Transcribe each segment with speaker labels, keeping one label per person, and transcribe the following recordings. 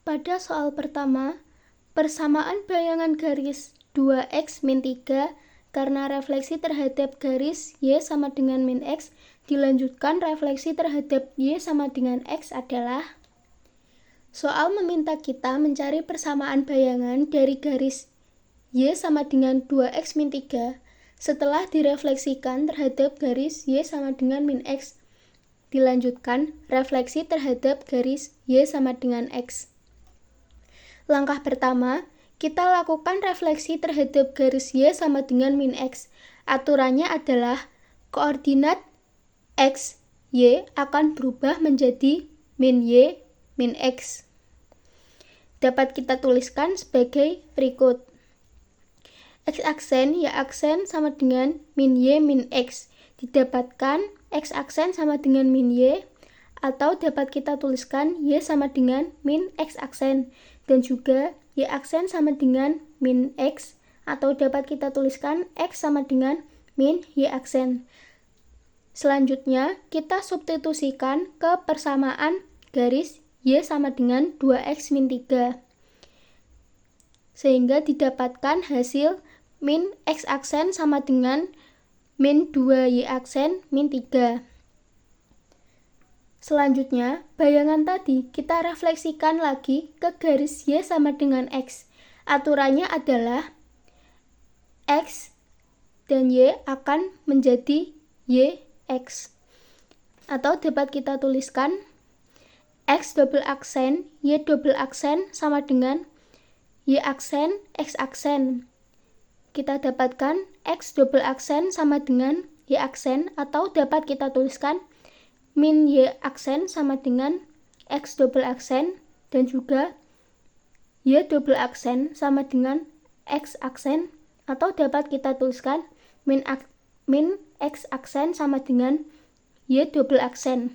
Speaker 1: Pada soal pertama, persamaan bayangan garis 2x min 3 karena refleksi terhadap garis y sama dengan min x dilanjutkan refleksi terhadap y sama dengan x adalah. Soal meminta kita mencari persamaan bayangan dari garis y sama dengan 2x min 3 setelah direfleksikan terhadap garis y sama dengan min x dilanjutkan refleksi terhadap garis y sama dengan x. Langkah pertama, kita lakukan refleksi terhadap garis y sama dengan min x. Aturannya adalah koordinat x, y akan berubah menjadi min y, min x. Dapat kita tuliskan sebagai berikut. X aksen, y aksen sama dengan min y, min x. Didapatkan x aksen sama dengan min y, atau dapat kita tuliskan y sama dengan min x aksen. Dan juga y aksen sama dengan min x, atau dapat kita tuliskan x sama dengan min y aksen. Selanjutnya, kita substitusikan ke persamaan garis y sama dengan 2x min 3. Sehingga didapatkan hasil min x aksen sama dengan min 2y aksen min 3. Selanjutnya, bayangan tadi kita refleksikan lagi ke garis y sama dengan x. Aturannya adalah x dan y akan menjadi y, x. Atau dapat kita tuliskan x double aksen, y double aksen sama dengan y aksen, x aksen. Kita dapatkan x double aksen sama dengan y aksen, atau dapat kita tuliskan min y aksen sama dengan x double aksen, dan juga y double aksen sama dengan x aksen, atau dapat kita tuliskan min x aksen sama dengan y double aksen.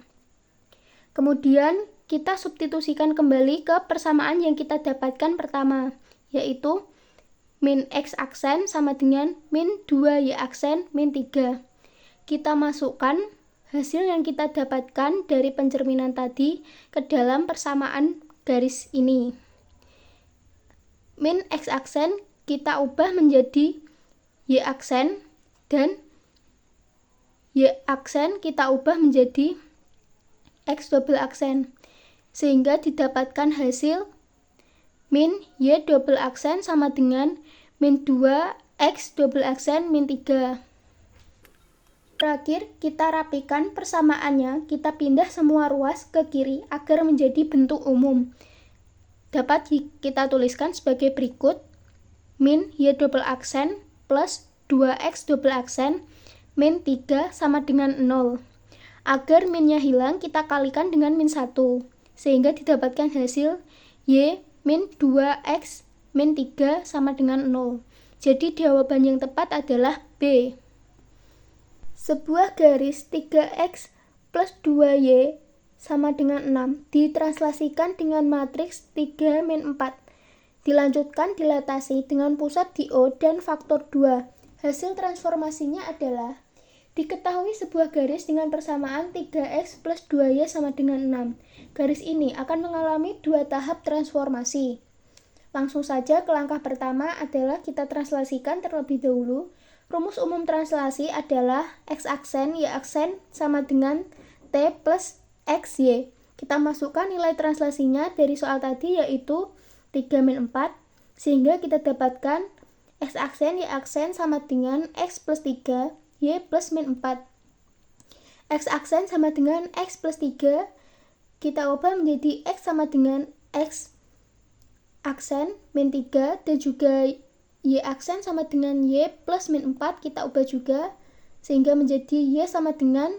Speaker 1: Kemudian kita substitusikan kembali ke persamaan yang kita dapatkan pertama, yaitu min x aksen sama dengan min 2y aksen min 3. Kita masukkan hasil yang kita dapatkan dari pencerminan tadi ke dalam persamaan garis ini. Min x aksen kita ubah menjadi y aksen, dan y aksen kita ubah menjadi x double aksen, sehingga didapatkan hasil min y double aksen sama dengan min 2x double aksen min 3. Terakhir, kita rapikan persamaannya, kita pindah semua ruas ke kiri agar menjadi bentuk umum. Dapat kita tuliskan sebagai berikut. Min y double aksen plus 2x double aksen min 3 sama dengan 0. Agar minnya hilang, kita kalikan dengan min 1, sehingga didapatkan hasil y min 2x min 3 sama dengan 0. Jadi jawaban yang tepat adalah B. Sebuah garis 3x plus 2y sama dengan 6 ditranslasikan dengan matriks 3 min 4. Dilanjutkan dilatasi dengan pusat di O dan faktor 2. Hasil transformasinya adalah diketahui sebuah garis dengan persamaan 3x plus 2y sama dengan 6. Garis ini akan mengalami 2 tahap transformasi. Langsung saja ke langkah pertama adalah kita translasikan terlebih dahulu. Rumus umum translasi adalah x aksen, y aksen sama dengan t plus xy. Kita masukkan nilai translasinya dari soal tadi, yaitu 3 min 4, sehingga kita dapatkan x aksen, y aksen sama dengan x plus 3, y plus min 4. X aksen sama dengan x plus 3, kita ubah menjadi x sama dengan x aksen min 3, dan juga y aksen sama dengan y plus min 4 kita ubah juga, sehingga menjadi y sama dengan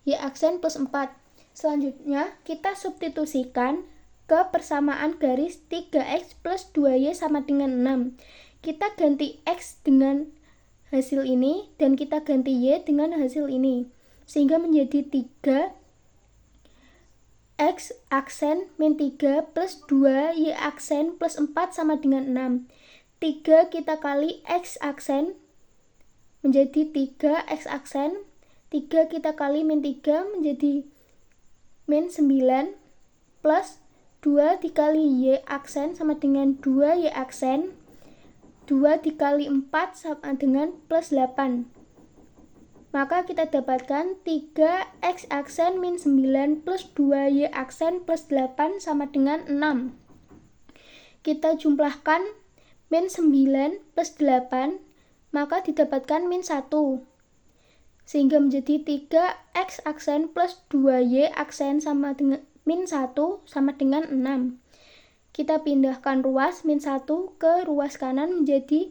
Speaker 1: y aksen plus 4. Selanjutnya kita substitusikan ke persamaan garis 3x plus 2y sama dengan 6. Kita ganti x dengan hasil ini, dan kita ganti y dengan hasil ini, sehingga menjadi 3 x aksen min 3 plus 2 y aksen plus 4 sama dengan 6. 3 kita kali x aksen menjadi 3 x aksen, 3 kita kali min 3 menjadi min 9, plus 2 dikali Y aksen sama dengan 2Y aksen. 2 dikali 4 sama dengan plus 8. Maka kita dapatkan 3X aksen min 9 plus 2Y aksen plus 8 sama dengan 6. Kita jumlahkan min 9 plus 8, maka didapatkan min 1. Sehingga menjadi 3X aksen plus 2Y aksen sama dengan min 1 sama dengan 6. Kita pindahkan ruas min 1 ke ruas kanan menjadi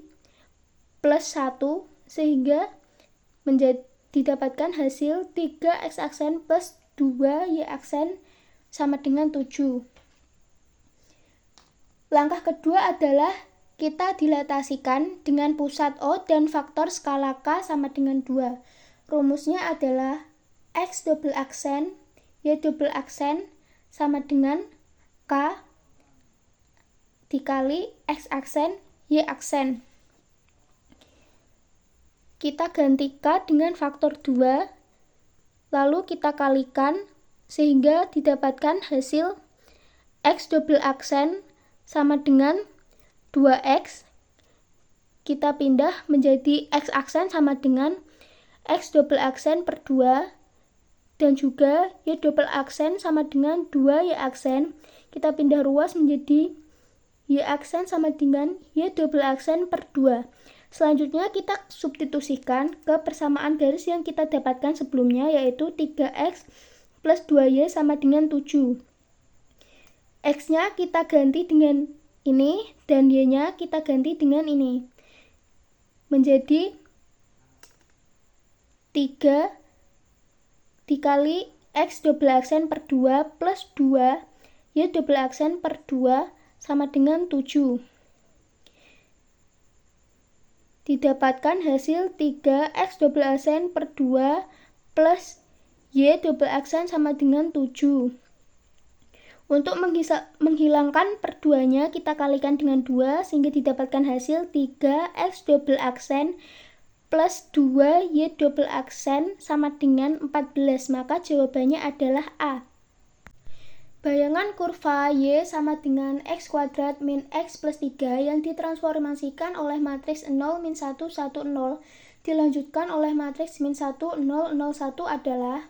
Speaker 1: plus 1, sehingga didapatkan hasil 3X aksen plus 2Y aksen sama dengan 7. Langkah kedua adalah kita dilatasikan dengan pusat O dan faktor skala K sama dengan 2. Rumusnya adalah X double aksen, Y double aksen sama dengan K dikali X aksen, Y aksen. Kita ganti K dengan faktor 2, lalu kita kalikan sehingga didapatkan hasil X double aksen sama dengan 2X. Kita pindah menjadi X aksen sama dengan X double aksen per 2, dan juga Y double aksen sama dengan 2Y aksen. Kita pindah ruas menjadi Y aksen sama dengan Y double aksen per 2. Selanjutnya kita substitusikan ke persamaan garis yang kita dapatkan sebelumnya, yaitu 3X plus 2Y sama dengan 7. X-nya kita ganti dengan ini, dan Y-nya kita ganti dengan ini. Menjadi 3 dikali X double aksen per 2 plus 2 Y double aksen per 2 sama dengan 7. Didapatkan hasil 3X double aksen per 2 plus Y double aksen sama dengan 7. Untuk menghilangkan per 2-nya, kita kalikan dengan 2 sehingga didapatkan hasil 3X double aksen plus 2Y double aksen sama dengan 14. Maka jawabannya adalah A. Bayangan kurva Y sama dengan X kuadrat min X plus 3 yang ditransformasikan oleh matriks 0, min 1, 1, 0 dilanjutkan oleh matriks min 1, 0, 0, 1 adalah.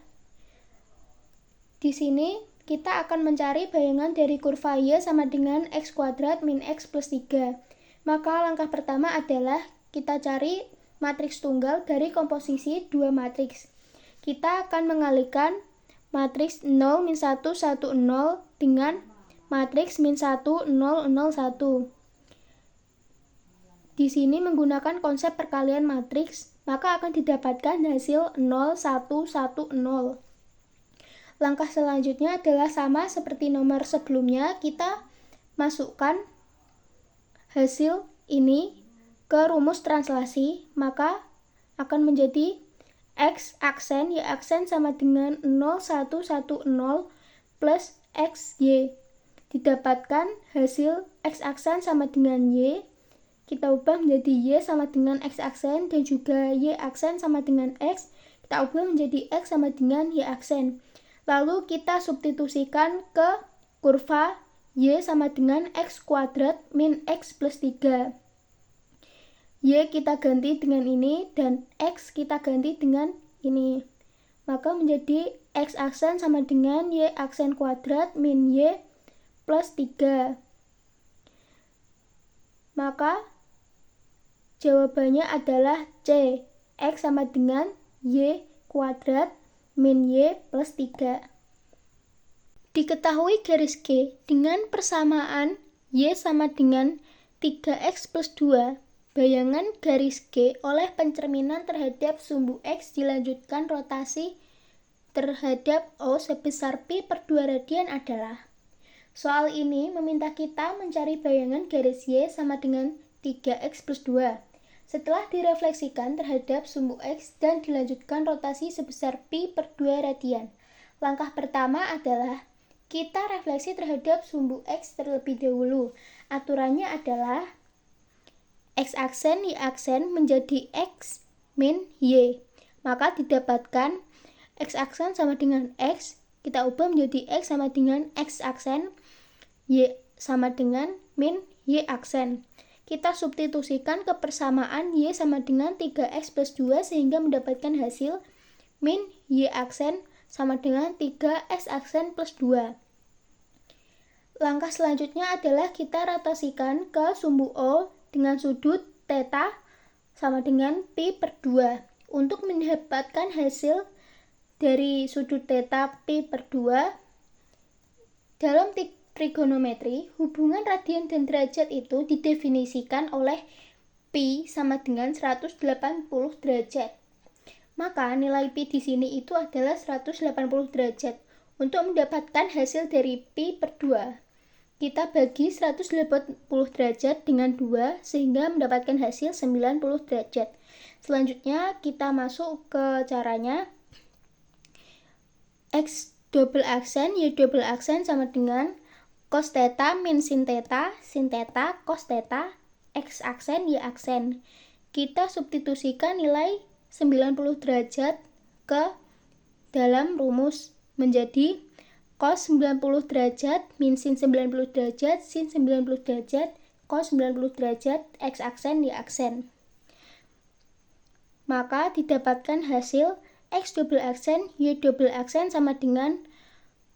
Speaker 1: Di sini kita akan mencari bayangan dari kurva Y sama dengan X kuadrat min X plus 3. Maka langkah pertama adalah kita cari matriks tunggal dari komposisi dua matriks. Kita akan mengalihkan matriks 0, min 1, 1, 0 dengan matriks min 1, 0, 0, 1. Di sini menggunakan konsep perkalian matriks, maka akan didapatkan hasil 0, 1, 1, 0. Langkah selanjutnya adalah sama seperti nomor sebelumnya, kita masukkan hasil ini ke rumus translasi, maka akan menjadi X aksen, Y aksen sama dengan 0, 1, 1, 0 plus XY. Didapatkan hasil X aksen sama dengan Y. Kita ubah menjadi Y sama dengan X aksen, dan juga Y aksen sama dengan X. Kita ubah menjadi X sama dengan Y aksen. Lalu kita substitusikan ke kurva Y sama dengan X kuadrat min X plus 3. Y kita ganti dengan ini, dan X kita ganti dengan ini. Maka menjadi X aksen sama dengan Y aksen kuadrat min Y plus 3. Maka jawabannya adalah C. X sama dengan Y kuadrat min Y plus 3. Diketahui garis G dengan persamaan Y sama dengan 3X plus 2. Bayangan garis G oleh pencerminan terhadap sumbu X dilanjutkan rotasi terhadap O sebesar Pi per 2 radian adalah. Soal ini meminta kita mencari bayangan garis Y sama dengan 3X plus 2. Setelah direfleksikan terhadap sumbu X dan dilanjutkan rotasi sebesar Pi per 2 radian. Langkah pertama adalah kita refleksi terhadap sumbu X terlebih dahulu. Aturannya adalah X aksen, Y aksen menjadi X min Y. Maka didapatkan X aksen sama dengan X, kita ubah menjadi X sama dengan X aksen. Y sama dengan min Y aksen. Kita substitusikan ke persamaan Y sama dengan 3X plus 2 sehingga mendapatkan hasil min Y aksen sama dengan 3X aksen plus 2. Langkah selanjutnya adalah kita rotasikan ke sumbu O dengan sudut theta sama dengan pi per 2. Untuk mendapatkan hasil dari sudut theta pi per 2, dalam trigonometri, hubungan radian dan derajat itu didefinisikan oleh pi sama dengan 180 derajat. Maka nilai pi di sini itu adalah 180 derajat. Untuk mendapatkan hasil dari pi per 2, kita bagi 180 derajat dengan 2 sehingga mendapatkan hasil 90 derajat. Selanjutnya kita masuk ke caranya. X double aksen Y double aksen sama dengan cos theta min sin theta cos theta, X aksen Y aksen. Kita substitusikan nilai 90 derajat ke dalam rumus menjadi cos 90 derajat min sin 90 derajat sin 90 derajat cos 90 derajat X aksen Y aksen. Maka didapatkan hasil X double aksen Y double aksen sama dengan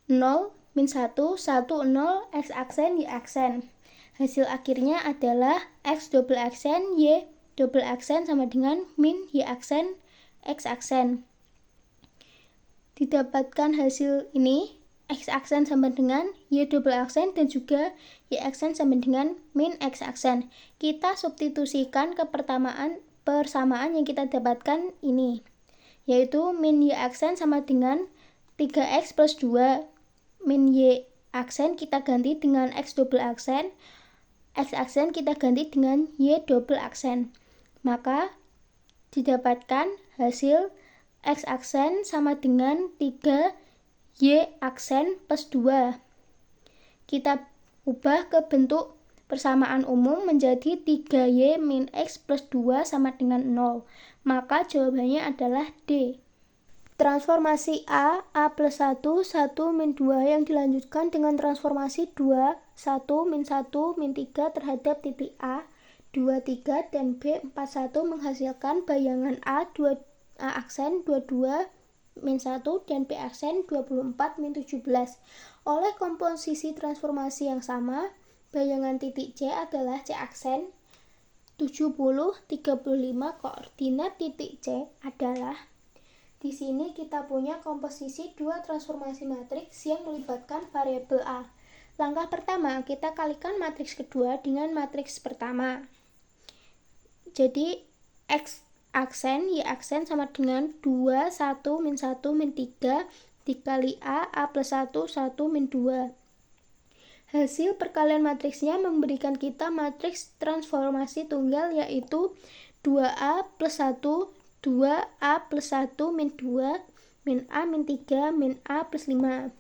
Speaker 1: 0 min 1, 1, 0, X aksen, Y aksen. Hasil akhirnya adalah X double aksen, Y double aksen sama dengan min Y aksen, X aksen. Didapatkan hasil ini, X aksen sama dengan Y double aksen dan juga Y aksen sama dengan min X aksen. Kita substitusikan ke persamaan yang kita dapatkan ini, yaitu min Y aksen sama dengan 3X plus 2. Min Y aksen kita ganti dengan X double aksen, X aksen kita ganti dengan Y double aksen. Maka didapatkan hasil X aksen sama dengan 3Y aksen plus 2. Kita ubah ke bentuk persamaan umum menjadi 3Y min X plus 2 sama dengan 0. Maka jawabannya adalah D. Transformasi A plus 1, 1 min 2 yang dilanjutkan dengan transformasi 2, 1 min 1 min 3 terhadap titik A, 2, 3 dan B, 4, 1 menghasilkan bayangan A aksen 22 min 1 dan B aksen 24 min 17. Oleh komposisi transformasi yang sama, bayangan titik C adalah C aksen 70, 35. Koordinat titik C adalah, di sini kita punya komposisi dua transformasi matriks yang melibatkan variabel A. Langkah pertama, kita kalikan matriks kedua dengan matriks pertama. Jadi, X aksen, Y aksen sama dengan 2, 1, min 1, min 3 dikali A plus 1, 1 min 2. Hasil perkalian matriksnya memberikan kita matriks transformasi tunggal, yaitu 2A plus 1, 2A plus 1 min 2, min A min 3, min A plus 5.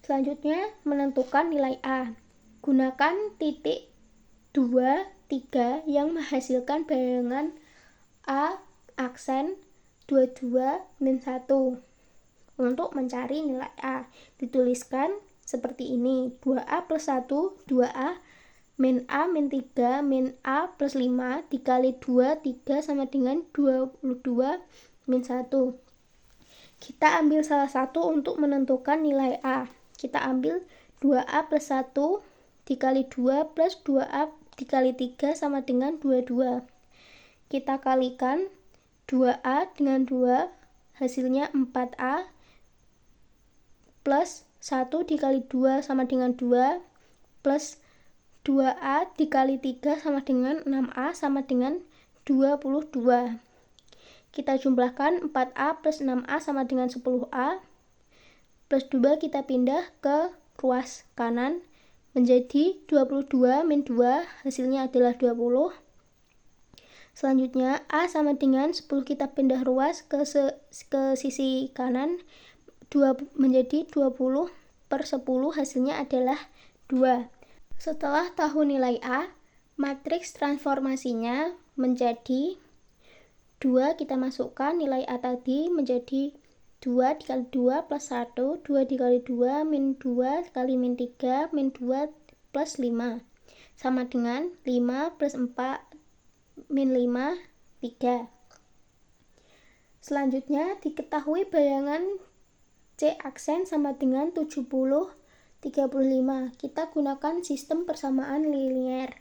Speaker 1: Selanjutnya, menentukan nilai A. Gunakan titik 2, 3 yang menghasilkan bayangan A aksen 22 min 1. Untuk mencari nilai A, dituliskan seperti ini. 2A plus 1, 2A min A min 3 min A plus 5 dikali 2, 3 sama dengan 22 min 1. Kita ambil salah satu untuk menentukan nilai A. Kita ambil 2A plus 1 dikali 2 plus 2A dikali 3 sama dengan 22. Kita kalikan 2A dengan 2, hasilnya 4A plus 1 dikali 2 sama dengan 2 plus 2A dikali 3 sama dengan 6A sama dengan 22. Kita jumlahkan 4A plus 6A sama dengan 10A plus 2 kita pindah ke ruas kanan menjadi 22 min 2, hasilnya adalah 20. Selanjutnya A sama dengan 10 kita pindah ruas ke sisi kanan, menjadi 20 per 10, hasilnya adalah 2. Setelah tahu nilai A, matriks transformasinya menjadi 2, kita masukkan nilai A tadi menjadi 2 dikali 2 plus 1, 2 dikali 2 min 2 kali min 3 min 2 plus 5 sama dengan 5 plus 4 min 5, 3. Selanjutnya diketahui bayangan C aksen sama dengan 70, 35. Kita gunakan sistem persamaan linier.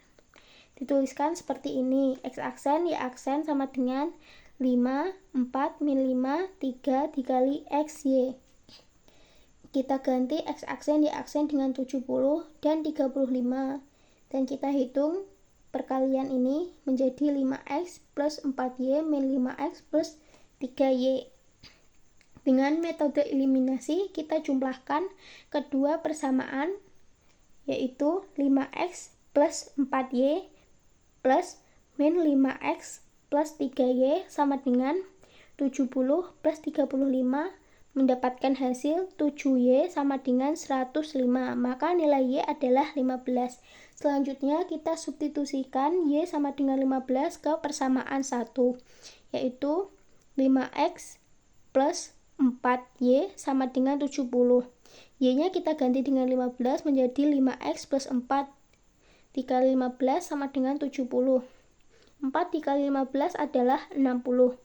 Speaker 1: Dituliskan seperti ini. X aksen, Y aksen sama dengan 5, 4, min 5, 3 dikali X, Y. Kita ganti X aksen, Y aksen dengan 70 dan 35. Dan kita hitung perkalian ini menjadi 5X plus 4Y min 5X plus 3Y. Dengan metode eliminasi, kita jumlahkan kedua persamaan, yaitu 5X plus 4Y plus min 5X plus 3Y sama dengan 70 plus 35, mendapatkan hasil 7Y sama dengan 105, maka nilai Y adalah 15. Selanjutnya kita substitusikan Y sama dengan 15 ke persamaan 1, yaitu 5X plus 4Y sama dengan 70. Y-nya kita ganti dengan 15 menjadi 5X plus 4 dikali 15 sama dengan 70. 4 dikali 15 adalah 60.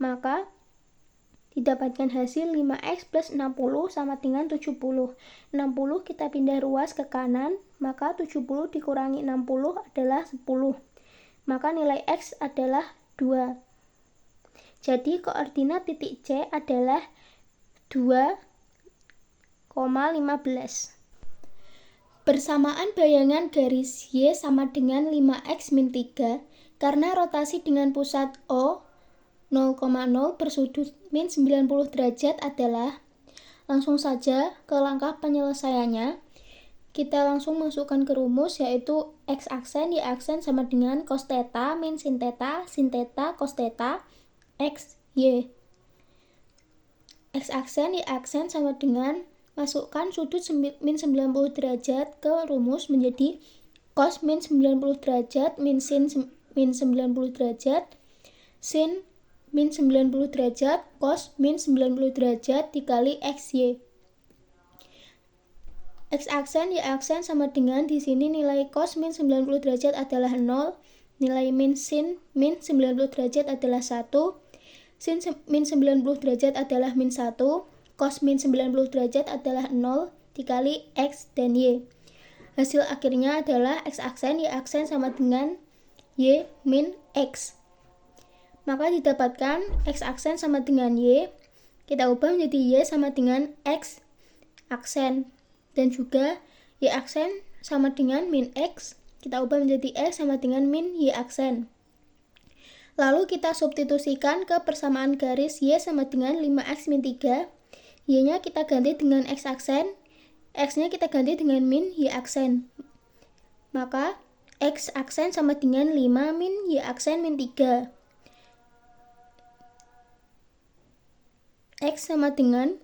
Speaker 1: Maka didapatkan hasil 5X plus 60 sama dengan 70. 60 kita pindah ruas ke kanan, maka 70 dikurangi 60 adalah 10. Maka nilai X adalah 2. Jadi koordinat titik C adalah 2,15. Persamaan bayangan garis Y sama dengan 5X min 3 karena rotasi dengan pusat O 0,0 bersudut min 90 derajat adalah, langsung saja ke langkah penyelesaiannya. Kita langsung masukkan ke rumus, yaitu X aksen, Y aksen sama dengan cos theta min sin theta cos theta X, Y. X aksen, Y aksen sama dengan masukkan sudut min 90 derajat ke rumus menjadi cos min 90 derajat min sin min 90 derajat sin min 90 derajat cos min 90 derajat dikali X, Y. X aksen, Y aksen sama dengan di sini nilai cos min 90 derajat adalah 0, nilai min sin min 90 derajat adalah 1, sin min 90 derajat adalah min 1, cos min 90 derajat adalah 0 dikali X dan Y. Hasil akhirnya adalah X aksen, Y aksen sama dengan Y min X. Maka didapatkan X aksen sama dengan Y, kita ubah menjadi Y sama dengan X aksen. Dan juga Y aksen sama dengan min X, kita ubah menjadi X sama dengan min Y aksen. Lalu kita substitusikan ke persamaan garis Y sama dengan 5X min 3. Y-nya kita ganti dengan X aksen, X-nya kita ganti dengan min Y aksen. Maka X aksen sama dengan 5 min Y aksen min 3. X sama dengan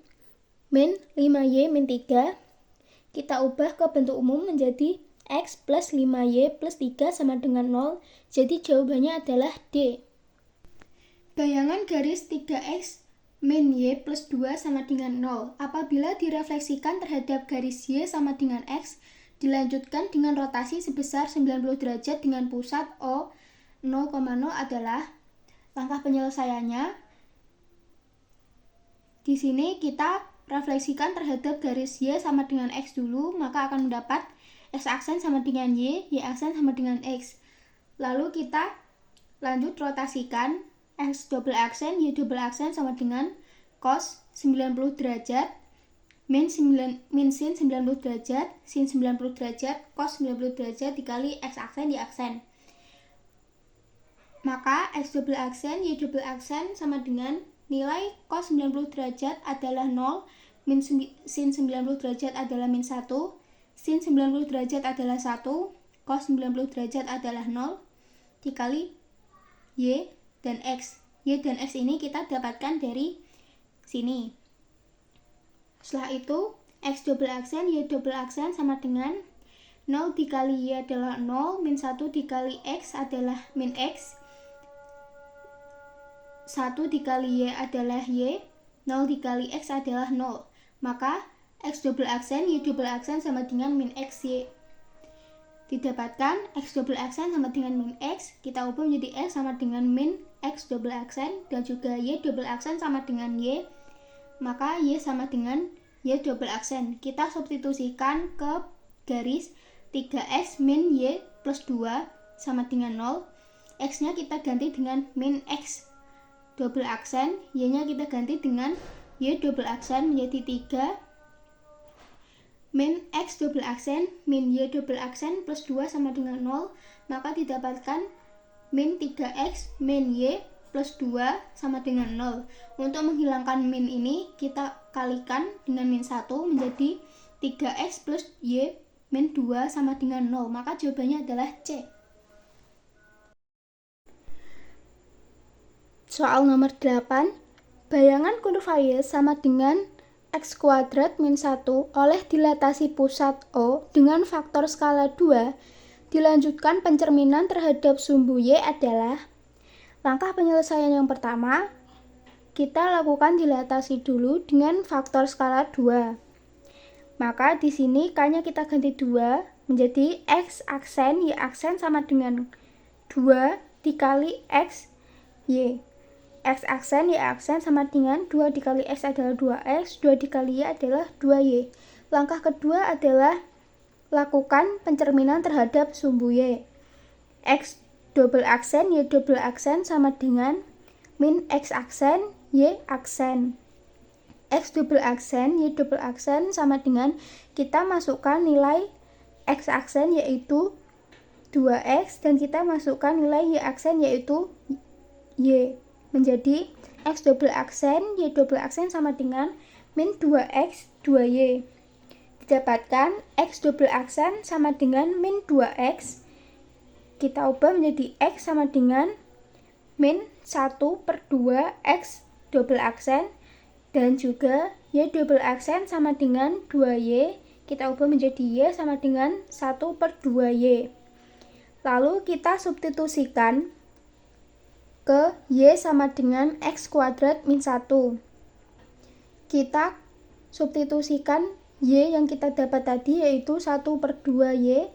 Speaker 1: min 5Y min 3. Kita ubah ke bentuk umum menjadi X plus 5Y plus 3 sama dengan 0. Jadi jawabannya adalah D. Bayangan garis 3X min Y plus 2 sama dengan 0. Apabila direfleksikan terhadap garis Y sama dengan X, dilanjutkan dengan rotasi sebesar 90 derajat dengan pusat O 0,0 adalah, langkah penyelesaiannya. Di sini kita refleksikan terhadap garis Y sama dengan X dulu, maka akan mendapat X aksen sama dengan Y aksen sama dengan X. Lalu kita lanjut rotasikan X double aksen, Y double aksen sama dengan cos 90 derajat, min sin 90 derajat, sin 90 derajat, cos 90 derajat dikali X aksen, Y aksen. Maka X double aksen, Y double aksen sama dengan nilai cos 90 derajat adalah 0, min sin 90 derajat adalah min 1, sin 90 derajat adalah 1, cos 90 derajat adalah 0, dikali Y dan X. Y dan X ini kita dapatkan dari sini. Setelah itu, X double aksen, Y double aksen sama dengan 0 dikali Y adalah 0, min 1 dikali X adalah min X, 1 dikali Y adalah Y, 0 dikali X adalah 0. Maka X double aksen, Y double aksen sama dengan min X, Y. Didapatkan X double aksen sama dengan min X, kita ubah menjadi X sama dengan min X double aksen, dan juga Y double aksen sama dengan Y, maka Y sama dengan Y double aksen. Kita substitusikan ke garis 3X min Y plus 2 sama dengan 0. X nya kita ganti dengan min X double aksen, Y nya kita ganti dengan Y double aksen menjadi 3 min X double aksen min Y double aksen plus 2 sama dengan 0, maka didapatkan min 3X min Y plus 2 sama dengan 0. Untuk menghilangkan min ini, kita kalikan dengan min 1 menjadi 3X plus Y min 2 sama dengan 0, maka jawabannya adalah C. Soal nomor 8, bayangan kurva Y sama dengan X kuadrat min 1 oleh dilatasi pusat O dengan faktor skala 2, dilanjutkan pencerminan terhadap sumbu Y adalah. Langkah penyelesaian yang pertama, kita lakukan dilatasi dulu dengan faktor skala 2. Maka di sini K-nya kita ganti 2 menjadi X aksen Y aksen sama dengan 2 dikali X Y. X aksen Y aksen sama dengan 2 dikali X adalah 2X, 2 dikali Y adalah 2Y. Langkah kedua adalah lakukan pencerminan terhadap sumbu Y. X double aksen Y double aksen sama dengan min X aksen Y aksen. X double aksen Y double aksen sama dengan kita masukkan nilai X aksen yaitu 2X dan kita masukkan nilai Y aksen yaitu Y. Menjadi X double aksen Y double aksen sama dengan min 2X 2Y. Didapatkan X double aksen sama dengan min 2X, kita ubah menjadi X sama dengan min 1/2 X double aksen, dan juga Y double aksen sama dengan 2Y, kita ubah menjadi Y sama dengan 1/2Y. Lalu kita substitusikan ke Y sama dengan X kuadrat min 1. Kita substitusikan Y yang kita dapat tadi yaitu 1/2Y.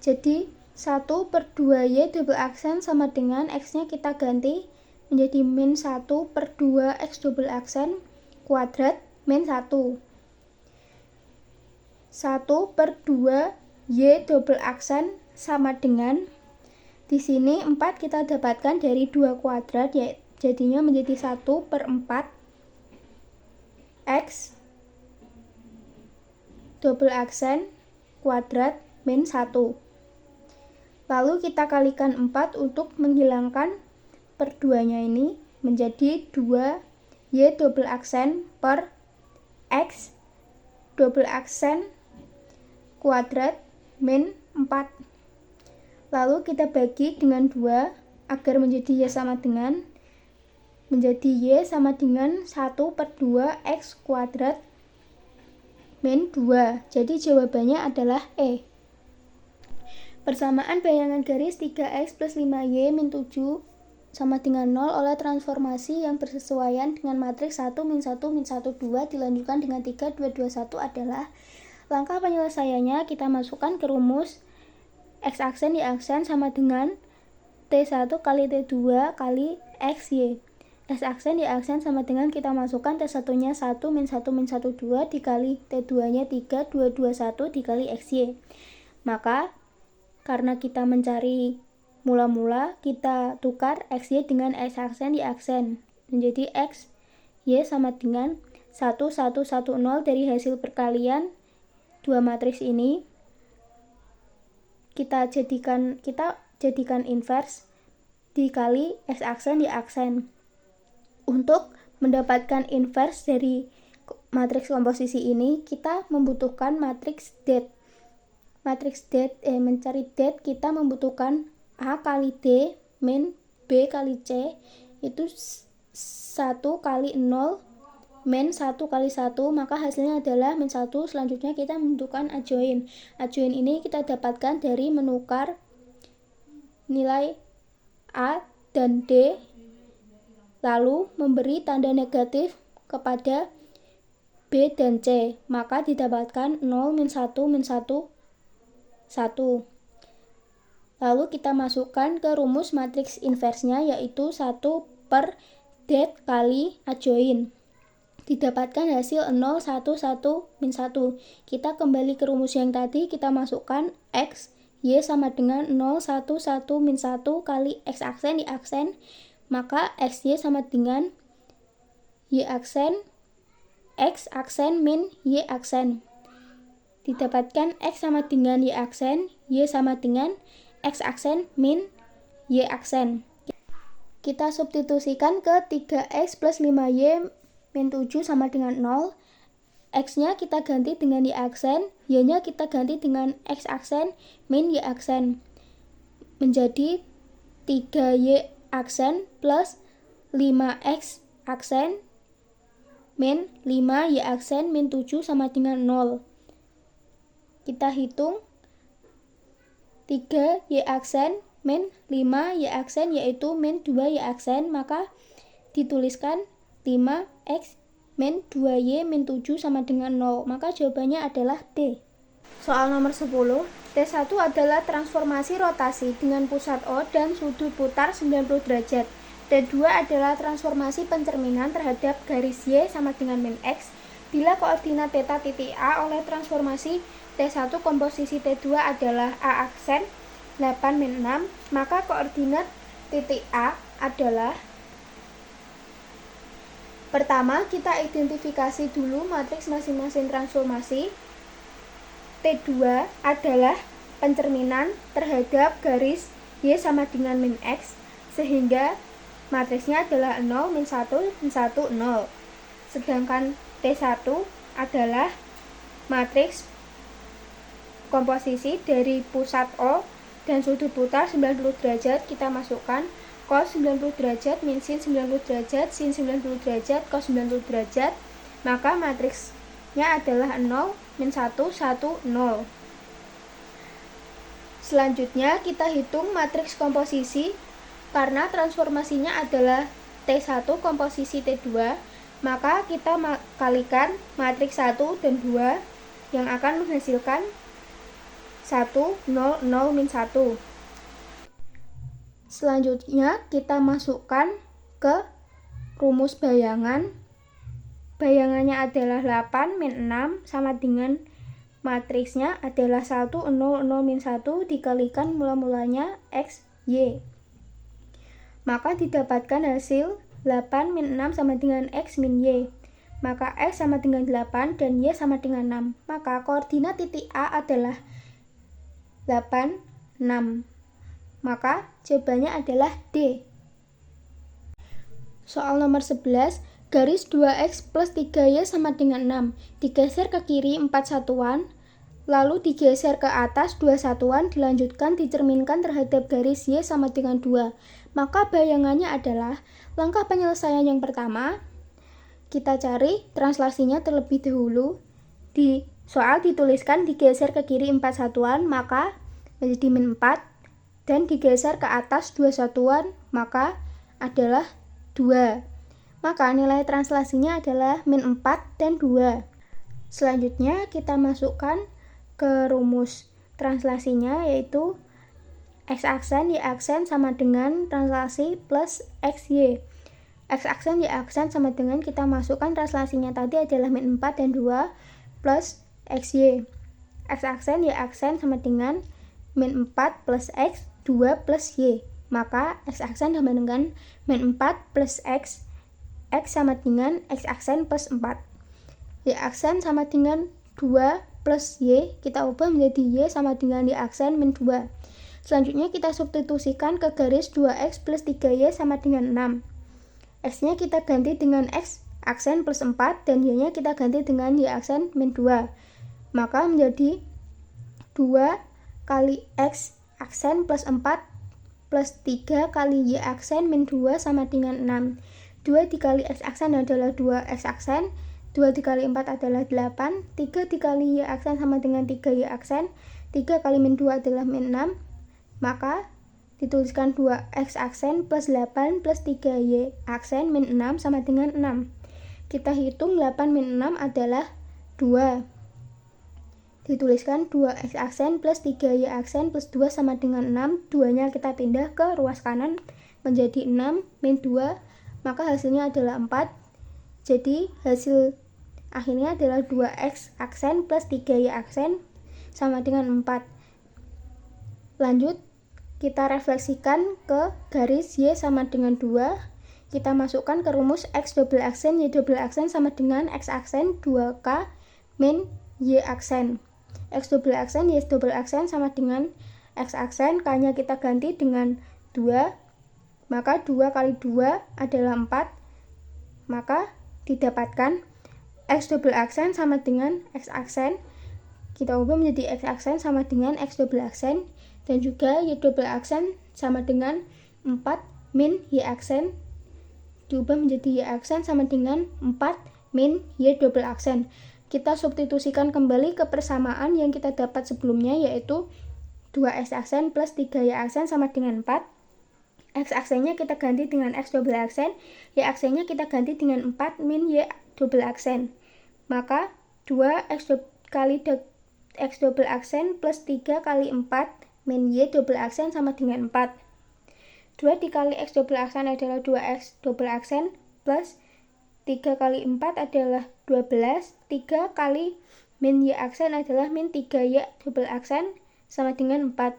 Speaker 1: Jadi 1/2Y double aksen sama dengan X nya kita ganti menjadi min 1/2 X double aksen kuadrat min 1. 1/2 Y double aksen sama dengan, di sini 4 kita dapatkan dari 2 kuadrat, ya, jadinya menjadi 1/4 X double aksen kuadrat min 1. Lalu kita kalikan 4 untuk menghilangkan per 2-nya ini menjadi 2 Y double aksen per X double aksen kuadrat min 4. Lalu kita bagi dengan 2 agar menjadi Y sama dengan, menjadi Y sama dengan 1/2 X kuadrat min 2. Jadi jawabannya adalah E. Persamaan bayangan garis 3X plus 5Y min 7 sama dengan 0 oleh transformasi yang bersesuaian dengan matriks 1 min 1 min 1 2 dilanjutkan dengan 3 2 2 1 adalah. Langkah penyelesaiannya kita masukkan ke rumus X aksen Y aksen sama dengan T1 kali T2 kali XY. X aksen Y aksen sama dengan kita masukkan T1 nya 1 min 1 min 1 2 dikali T2 nya 3 2 2 1 dikali XY. Maka karena kita mencari mula-mula, kita tukar XY dengan X aksen Y aksen menjadi X Y sama dengan 1 1 1 0 dari hasil perkalian dua matriks ini. Kita jadikan inverse dikali X aksen Y aksen. Untuk mendapatkan inverse dari matriks komposisi ini, kita membutuhkan matriks det. Mencari det kita membutuhkan A kali D min B kali C, itu 1 kali 0 min 1 kali 1, maka hasilnya adalah min 1. Selanjutnya kita membutuhkan adjoin. Adjoin ini kita dapatkan dari menukar nilai A dan D, lalu memberi tanda negatif kepada B dan C, maka didapatkan 0, min 1, min 1, 1. Lalu kita masukkan ke rumus matriks inversnya, yaitu 1 per det kali adjoin. Didapatkan hasil 0, 1, 1, min 1. Kita kembali ke rumus yang tadi, kita masukkan X, Y sama dengan 0, 1, 1, min 1 kali X aksen, Y aksen, maka XY sama dengan Y aksen, X aksen min Y aksen. Didapatkan X sama dengan Y aksen, Y sama dengan X aksen min Y aksen. Kita substitusikan ke 3X plus 5Y min 7 sama dengan 0. X-nya kita ganti dengan Y aksen, Y-nya kita ganti dengan X aksen min Y aksen. Menjadi 3Y aksen plus 5X aksen min 5Y aksen min 7 sama dengan 0. Kita hitung 3Y aksen min 5Y aksen yaitu min 2Y aksen, maka dituliskan 5X min 2Y min 7 sama dengan 0, maka jawabannya adalah D. Soal nomor 10, T1 adalah transformasi rotasi dengan pusat O dan sudut putar 90 derajat. T2 adalah transformasi pencerminan terhadap garis Y sama dengan min X. Bila koordinat θ titik A oleh transformasi T1 komposisi T2 adalah A aksen 8 min 6, maka koordinat titik A adalah, pertama kita identifikasi dulu matriks masing-masing transformasi. T2 adalah pencerminan terhadap garis Y sama dengan min X, sehingga matriksnya adalah 0, min 1, min 1, 0. Sedangkan T1 adalah matriks komposisi dari pusat O dan sudut putar 90 derajat. Kita masukkan cos 90 derajat, min sin 90 derajat, sin 90 derajat, cos 90 derajat. Maka matriksnya adalah 0, min 1, 1, 0. Selanjutnya kita hitung matriks komposisi. Karena transformasinya adalah T1 komposisi T2, maka kita kalikan matriks 1 dan 2 yang akan menghasilkan 1, 0, 0, min 1. Selanjutnya kita masukkan ke rumus bayangan. Bayangannya adalah 8, min 6 sama dengan matriksnya adalah 1, 0, 0, min 1 dikalikan mula-mulanya X, Y. Maka didapatkan hasil 8 min 6 sama dengan X min Y. Maka X sama dengan 8 dan Y sama dengan 6. Maka koordinat titik A adalah 8, 6. Maka jawabannya adalah D. Soal nomor 11, garis 2X plus 3Y sama dengan 6. Digeser ke kiri 4 satuan, lalu digeser ke atas 2 satuan, dilanjutkan dicerminkan terhadap garis Y sama dengan 2. Maka bayangannya adalah, langkah penyelesaian yang pertama, kita cari translasinya terlebih dahulu. Di soal dituliskan digeser ke kiri 4 satuan, maka menjadi min 4, dan digeser ke atas 2 satuan, maka adalah 2. Maka nilai translasinya adalah min 4 dan 2. Selanjutnya kita masukkan ke rumus translasinya, yaitu X aksen, Y aksen sama dengan translasi plus XY. X aksen, Y aksen sama dengan kita masukkan translasinya tadi adalah min 4 dan 2 plus XY. X aksen, Y aksen sama dengan min 4 plus X, 2 plus Y. Maka X aksen sama dengan min 4 plus X, X sama dengan X aksen plus 4. Y aksen sama dengan 2 plus Y, kita ubah menjadi Y sama dengan Y aksen min 2. Selanjutnya kita substitusikan ke garis 2X plus 3Y sama dengan 6. X-nya kita ganti dengan X aksen plus 4 dan Y-nya kita ganti dengan Y aksen min 2. Maka menjadi 2 kali X aksen plus 4 plus 3 kali Y aksen min 2 sama dengan 6. 2 dikali X aksen adalah 2X aksen, 2 dikali 4 adalah 8, 3 dikali Y aksen sama dengan 3Y aksen, 3 kali min 2 adalah min 6. Maka dituliskan 2X aksen plus 8 plus 3Y aksen min 6 sama dengan 6. Kita hitung 8 min 6 adalah 2. Dituliskan 2x aksen plus 3y aksen plus 2 sama dengan 6. 2-nya kita pindah ke ruas kanan menjadi 6 min 2, maka hasilnya adalah 4. Jadi hasil akhirnya adalah 2x aksen plus 3y aksen sama dengan 4. Lanjut, kita refleksikan ke garis y sama dengan 2. Kita masukkan ke rumus x double aksen y double aksen sama dengan x aksen 2k min y aksen. X double aksen y double aksen sama dengan x aksen, k-nya kita ganti dengan 2. Maka 2 kali 2 adalah 4. Maka didapatkan x double aksen sama dengan x aksen. Kita ubah menjadi x aksen sama dengan x double aksen, dan juga y double aksen sama dengan 4 min y aksen diubah menjadi y aksen sama dengan 4 min y double aksen. Kita substitusikan kembali ke persamaan yang kita dapat sebelumnya, yaitu 2x aksen plus 3y aksen sama dengan 4. X aksennya kita ganti dengan x double aksen, y aksennya kita ganti dengan 4 min y double aksen. Maka 2x kali x double aksen plus 3 kali 4 min y double aksen sama dengan 4. 2 dikali x double aksen adalah 2x double aksen plus 3 kali 4 adalah 12. 3 kali min y aksen adalah min 3y double aksen sama dengan 4.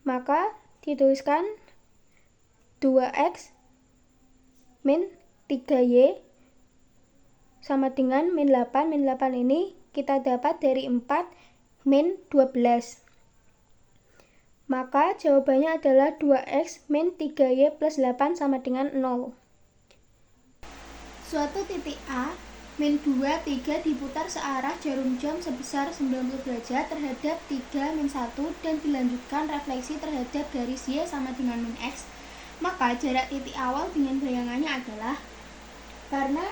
Speaker 1: Maka dituliskan 2x min 3y sama dengan min 8. Min 8 ini kita dapat dari 4 min 12. Maka jawabannya adalah 2x min 3y plus 8 sama dengan 0. Suatu titik A, min 2, 3 diputar searah jarum jam sebesar 90 derajat terhadap 3, min 1 dan dilanjutkan refleksi terhadap garis y sama dengan min x. Maka jarak titik awal dengan bayangannya adalah, karena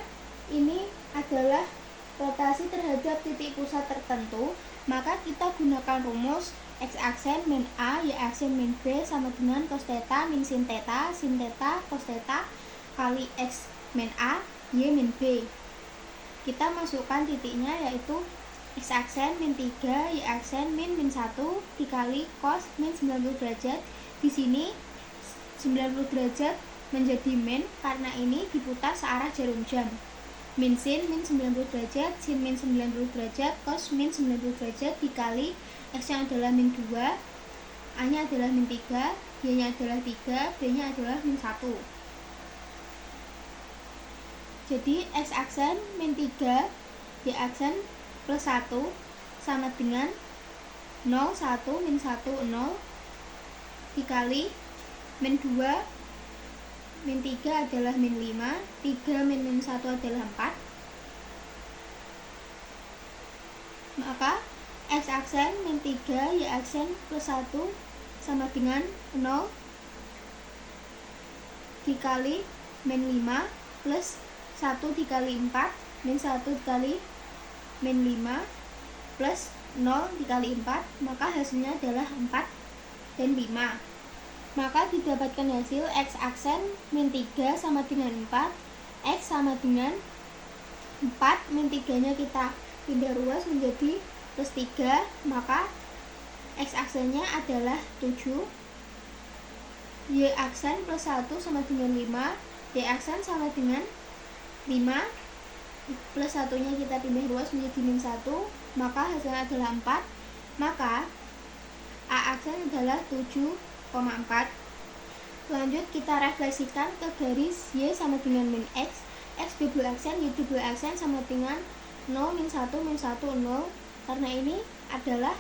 Speaker 1: ini adalah rotasi terhadap titik pusat tertentu, maka kita gunakan rumus x aksen min a, y aksen min b sama dengan cos theta min sin theta cos theta kali x min a, y min b. Kita masukkan titiknya, yaitu x aksen min 3, y aksen min 1 dikali cos min 90 derajat. Di sini 90 derajat menjadi min karena ini diputar searah jarum jam. Min sin min 90 derajat, sin min 90 derajat, cos min 90 derajat dikali x yang adalah min 2, a nya adalah min 3, y nya adalah 3, b nya adalah min 1. Jadi x aksen min 3, y aksen plus 1 sama dengan 0, 1, min 1, 0 dikali min 2, min 3 adalah min 5, 3 min 1 adalah 4. Maka x aksen min 3, y aksen plus 1 sama dengan 0 dikali min 5 plus 1 dikali 4, min 1 dikali min 5 plus 0 dikali 4, maka hasilnya adalah 4 dan 5. Maka didapatkan hasil x aksen min 3 sama dengan 4, x sama dengan 4, min 3 nya kita pindah ruas menjadi plus 3, maka x aksennya adalah 7, y aksen plus 1 sama dengan 5, y aksen sama dengan 5, plus 1 nya kita pindah ruas menjadi min 1, maka hasilnya adalah 4, maka a aksen adalah 7,4. Lanjut kita refleksikan ke garis y sama dengan min x, x double aksen, y double aksen sama dengan 0, min 1, min 1, 0. Karena ini adalah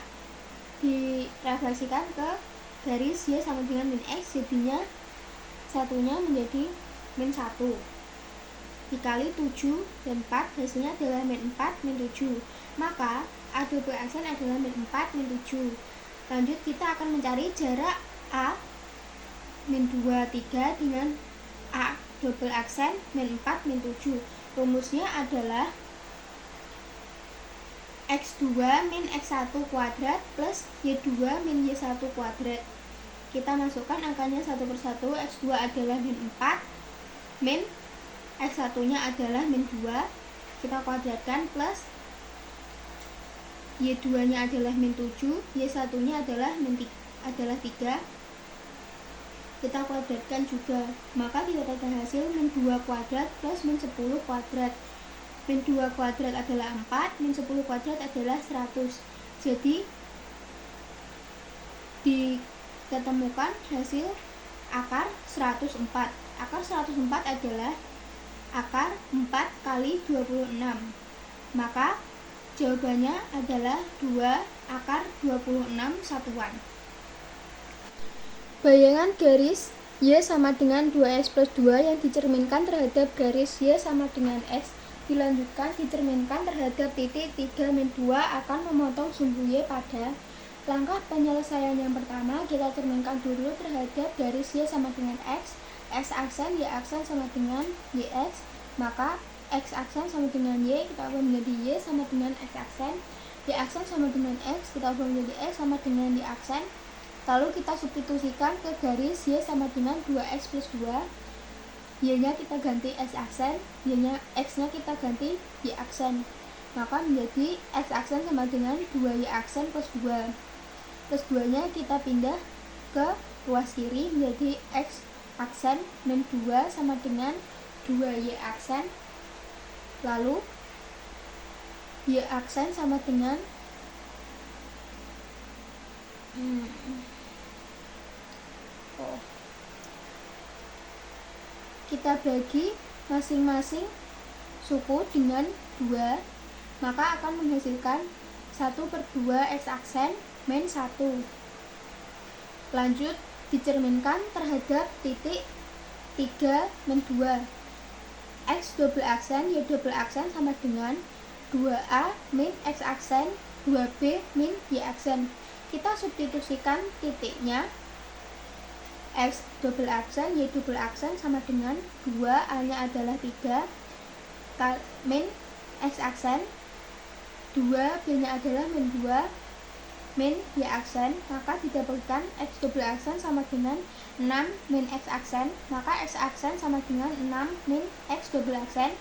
Speaker 1: direfleksikan ke garis y sama dengan min x, jadinya satunya menjadi min 1 dikali 7 dan 4, hasilnya adalah min 4, min 7. Maka a double aksen adalah min 4, min 7. Lanjut kita akan mencari jarak a min 2, 3 dengan a double aksen min 4, min 7. Rumusnya adalah x2 min x1 kuadrat plus y2 min y1 kuadrat. Kita masukkan angkanya satu persatu. X2 adalah min 4, min X1 nya adalah min 2, kita kuadratkan, plus Y2 nya adalah min 7, Y1 nya adalah 3, kita kuadratkan juga, maka kita dapat hasil min 2 kuadrat plus min 10 kuadrat. Min 2 kuadrat adalah 4, min 10 kuadrat adalah 100. Jadi diketemukan hasil akar 104. Akar 104 adalah akar 4 kali 26. Maka jawabannya adalah 2 akar 26 satuan. Bayangan garis Y sama dengan 2X plus 2 yang dicerminkan terhadap garis Y sama dengan X dilanjutkan dicerminkan terhadap titik 3 min 2 akan memotong sumbu Y pada. Langkah penyelesaian yang pertama, kita cerminkan dulu terhadap garis Y sama dengan X, X aksen, Y aksen sama dengan YX, maka X aksen sama dengan Y, kita ubah menjadi Y sama dengan X aksen, Y aksen sama dengan X, kita ubah menjadi X sama dengan Y aksen. Lalu kita substitusikan ke garis Y sama dengan 2X plus 2, Y-nya kita ganti X aksen, X-nya kita ganti Y aksen. Maka menjadi X aksen sama dengan 2Y aksen plus 2. Plus 2-nya kita pindah ke ruas kiri menjadi X aksen min 2 sama dengan 2Y aksen. Lalu Y aksen sama dengan kita bagi masing-masing suku dengan 2, maka akan menghasilkan 1/2 X aksen min 1. Lanjut dicerminkan terhadap titik 3 min 2. X double aksen Y double aksen sama dengan 2A min X aksen 2B min Y aksen. Kita substitusikan titiknya, X double aksen Y double aksen sama dengan 2A nya adalah 3 min X aksen, 2B nya adalah min 2 min Y aksen, maka didapatkan X double aksen sama dengan 6 min X aksen, maka X aksen sama dengan 6 min X double aksen,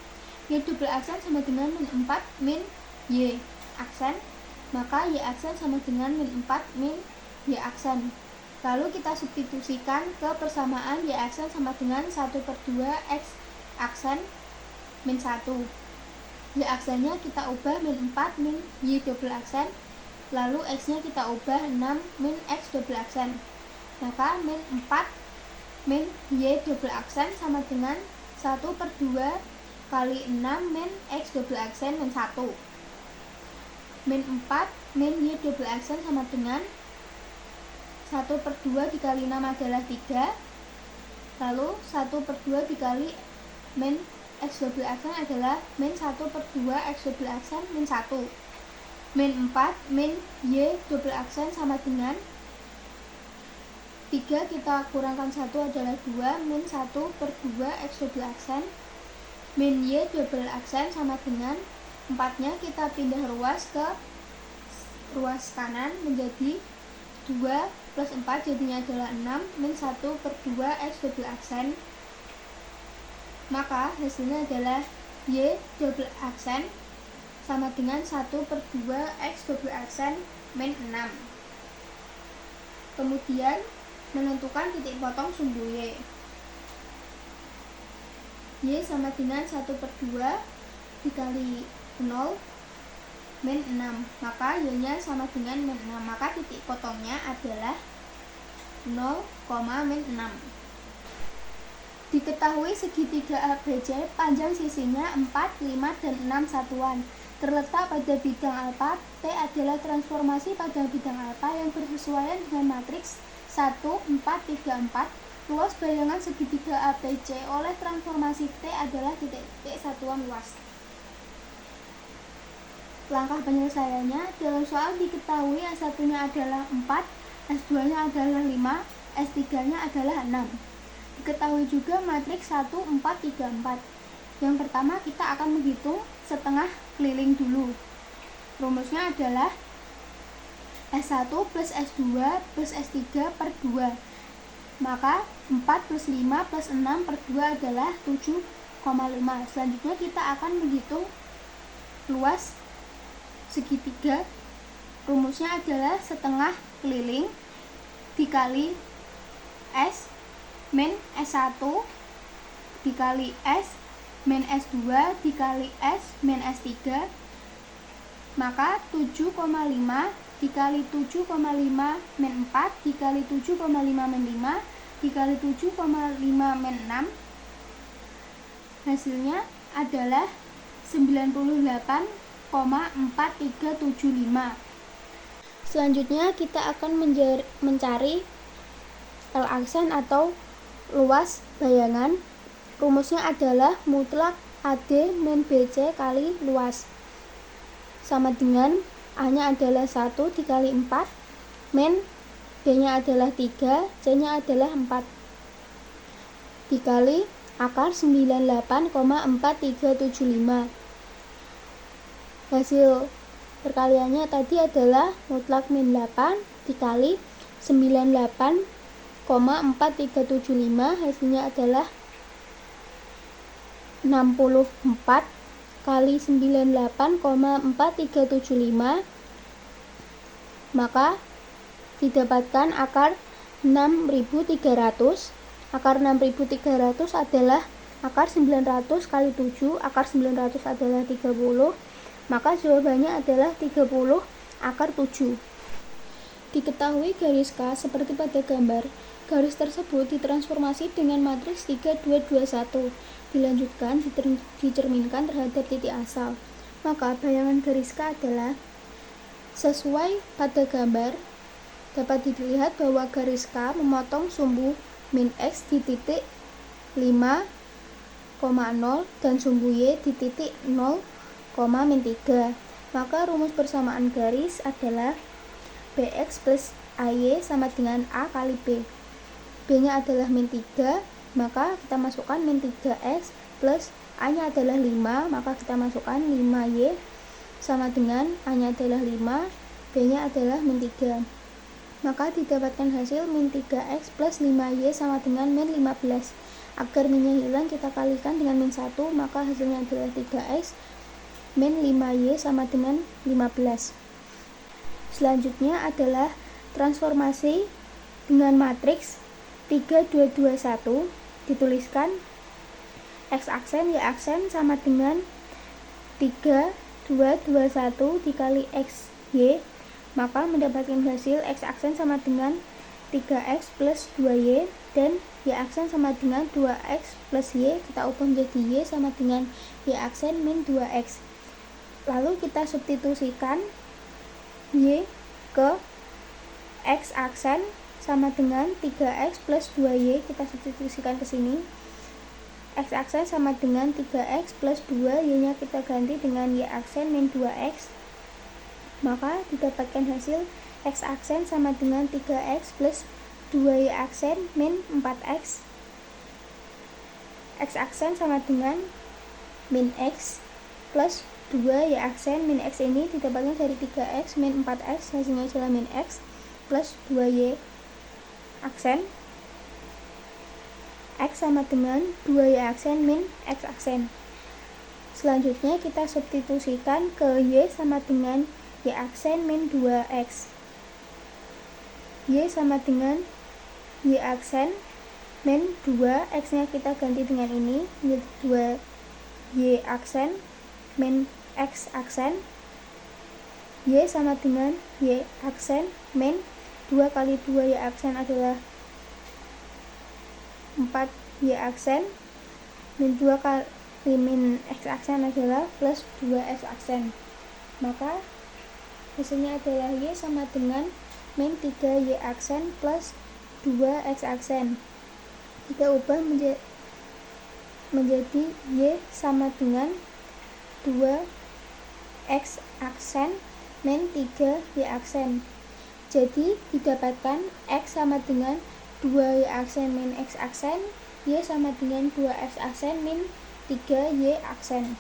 Speaker 1: Y double aksen sama dengan min 4 min Y aksen, maka Y aksen sama dengan min 4 min Y aksen. Lalu kita substitusikan ke persamaan Y aksen sama dengan 1/2 X aksen min 1. Y aksennya kita ubah min 4 min Y double aksen, lalu X-nya kita ubah 6 min X double aksen. Maka min 4 min Y double aksen sama dengan 1/2 kali 6 min X double aksen min 1. Min 4 min Y double aksen sama dengan 1/2 dikali 6 adalah 3. Lalu 1/2 dikali min X double aksen adalah min 1/2 X double aksen min 1. Min 4 min Y double aksen sama dengan 3, kita kurangkan 1 adalah 2 min 1/2 X double aksen min Y double aksen sama dengan 4-nya kita pindah ruas ke ruas kanan menjadi 2 plus 4 jadinya adalah 6 min 1/2 X double aksen, maka hasilnya adalah Y double aksen sama dengan 1/2 X double aksen min 6. Kemudian menentukan titik potong sumbu Y. Y sama dengan 1/2 dikali 0 min 6, maka Y-nya sama dengan min 6, maka titik potongnya adalah 0, min 6. Diketahui segitiga ABC panjang sisinya 4, 5, dan 6 satuan. Terletak pada bidang alfa, T adalah transformasi pada bidang alfa yang bersesuaian dengan matriks 1, 4, 3, 4. Luas bayangan segitiga ABC oleh transformasi T adalah titik-titik satuan luas. Langkah penyelesaiannya, dalam soal diketahui S1-nya adalah 4, S2-nya adalah 5, S3-nya adalah 6. Diketahui juga matriks 1, 4, 3, 4. Yang pertama kita akan menghitung setengah keliling dulu. Rumusnya adalah S1 plus S2 plus S3 per 2. Maka 4 plus 5 plus 6 per 2 adalah 7,5. Selanjutnya kita akan menghitung luas segitiga. Rumusnya adalah setengah keliling dikali S min S1 dikali S min S2 dikali S min S3, maka 7,5 dikali 7,5 min 4 dikali 7,5 min 5 dikali 7,5 min 6, hasilnya adalah 98,4375. Selanjutnya kita akan mencari L aksen atau luas bayangan. Rumusnya adalah mutlak AD min BC kali luas, sama dengan A-nya adalah 1 dikali 4, min B-nya adalah 3, C-nya adalah 4, dikali akar 98,4375. Hasil perkaliannya tadi adalah mutlak min 8 dikali 98,4375, hasilnya adalah 64 kali 98,4375, maka didapatkan akar 6300. Akar 6300 adalah akar 900 kali 7, akar 900 adalah 30, maka jawabannya adalah 30 akar 7. Diketahui garis K seperti pada gambar. Garis tersebut ditransformasi dengan matriks 3221. Dilanjutkan dicerminkan terhadap titik asal. Maka bayangan garis K adalah sesuai pada gambar. Dapat dilihat bahwa garis K memotong sumbu min X di titik 5,0 dan sumbu Y di titik 0, min 3. Maka rumus persamaan garis adalah BX plus AY sama dengan A kali B. B-nya adalah min 3, maka kita masukkan min 3X plus A-nya adalah 5, maka kita masukkan 5Y sama dengan A-nya adalah 5, B-nya adalah min 3. Maka didapatkan hasil min 3X plus 5Y sama dengan min 15. Agar minnya hilang, kita kalikan dengan min 1, maka hasilnya adalah 3X min 5Y sama dengan 15. Selanjutnya adalah transformasi dengan matriks 3221. Dituliskan X aksen Y aksen sama dengan 3221 dikali XY, maka mendapatkan hasil X aksen sama dengan 3X plus 2Y dan Y aksen sama dengan 2X plus Y. Kita ubah menjadi Y sama dengan Y aksen min 2X. Lalu kita substitusikan Y ke X aksen sama dengan 3X plus 2Y. Kita substitusikan ke sini. X aksen sama dengan 3X plus 2, Y-nya kita ganti dengan Y aksen min 2X. Maka didapatkan hasil X aksen sama dengan 3X plus 2Y aksen min 4X. X aksen sama dengan min X plus 2Y aksen min X ini didapatkan dari 3X min 4X, hasilnya adalah min X plus 2Y aksen. X sama dengan 2Y aksen min X aksen. Selanjutnya kita substitusikan ke Y sama dengan Y aksen min 2X. Y sama dengan Y aksen min 2, X nya kita ganti dengan ini menjadi 2Y aksen min X aksen. Y sama dengan Y aksen min 2 kali 2Y aksen adalah 4Y aksen min 2 kali min X aksen adalah plus 2X aksen. Maka hasilnya adalah Y sama dengan min 3Y aksen plus 2X aksen. Kita ubah menjadi Y sama dengan 2X aksen min 3Y aksen. Jadi didapatkan X sama dengan 2Y aksen min X aksen, Y sama dengan 2X aksen min 3Y aksen.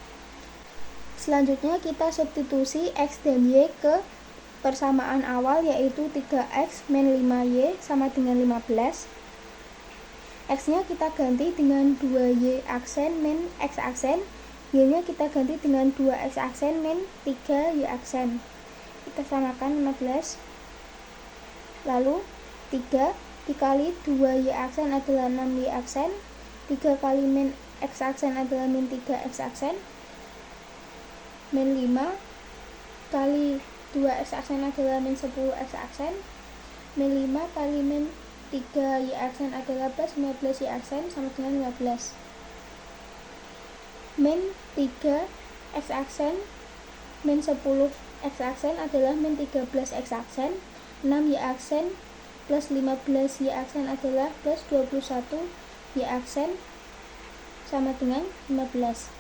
Speaker 1: Selanjutnya kita substitusi X dan Y ke persamaan awal, yaitu 3X min 5Y sama dengan 15. X-nya kita ganti dengan 2Y aksen min X aksen, Y-nya kita ganti dengan 2X aksen min 3Y aksen. Kita samakan 15. Lalu 3 dikali 2Y aksen adalah 6Y aksen, 3 kali min X aksen adalah min 3X aksen, min 5 kali 2X aksen adalah min 10X aksen, min 5 kali min 3Y aksen adalah plus 15Y aksen sama dengan 15. Min 3X aksen min 10X aksen adalah min 13X aksen, 6Y aksen plus 15Y aksen adalah plus 21Y aksen sama dengan 15.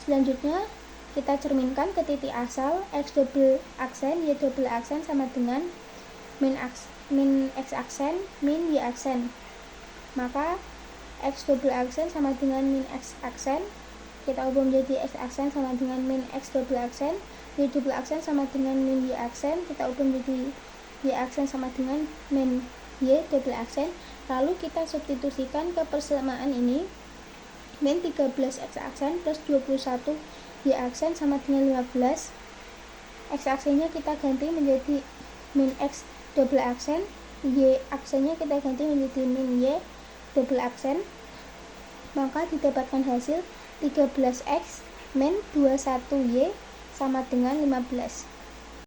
Speaker 1: Selanjutnya kita cerminkan ke titik asal. X double aksen Y double aksen sama dengan min X aksen min Y aksen. Maka X double aksen sama dengan min X aksen. Kita ubah menjadi X aksen sama dengan min X double aksen. Y double aksen sama dengan min Y aksen. Kita ubah menjadi Y aksen sama dengan min Y double aksen. Lalu kita substitusikan ke persamaan ini. Min 13X aksen plus 21 Y aksen sama dengan 15. X aksennya kita ganti menjadi min X double aksen. Y aksennya kita ganti menjadi min Y double aksen. Maka didapatkan hasil 13X min 21Y sama dengan 15.